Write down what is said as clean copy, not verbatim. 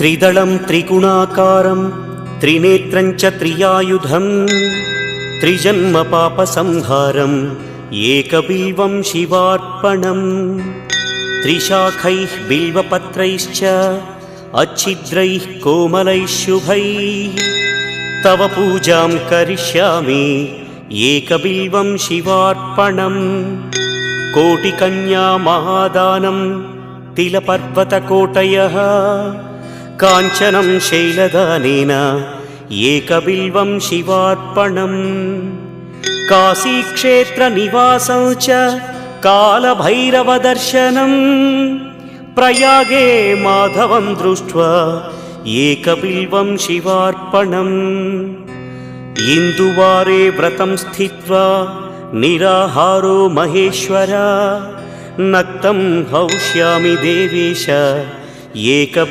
त्रिदलं त्रिगुणाकारं त्रिनेत्रं च त्रियायुधं त्रिजन्म पापसंहारम् एकबिल्वं शिवार्पणम् त्रिशाखैः बिल्वपत्रैश्च अच्छिद्रैः कोमलैः शुभैः तव पूजां करिष्यामि एकबिल्वं शिवार्पणम् कोटिकन्या महादानं तिलपर्वतकोटयः काञ्चनं शैलदानेन एकबिल्वं शिवार्पणम् काशीक्षेत्रनिवासं च कालभैरवदर्शनं प्रयागे माधवं दृष्ट्वा एकबिल्वं शिवार्पणम् इन्दुवारे व्रतं स्थित्वा निराहारो महेश्वर नक्तं हौष्यामि देवेश एकबिल्वं